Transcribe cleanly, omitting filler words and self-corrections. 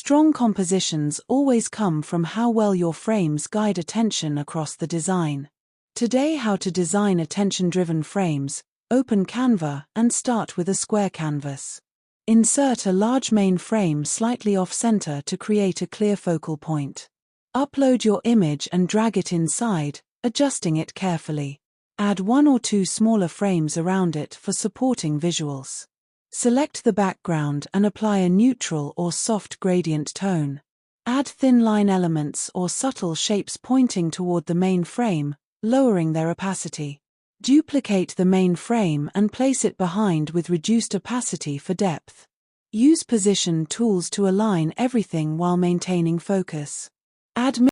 Strong compositions always come from how well your frames guide attention across the design. Today, how to design attention-driven frames. Open Canva and start with a square canvas. Insert a large main frame slightly off-center to create a clear focal point. Upload your image and drag it inside, adjusting it carefully. Add 1 or 2 smaller frames around it for supporting visuals. Select the background and apply a neutral or soft gradient tone. Add thin line elements or subtle shapes pointing toward the main frame, lowering their opacity. Duplicate the main frame and place it behind with reduced opacity for depth. Use position tools to align everything while maintaining focus. Add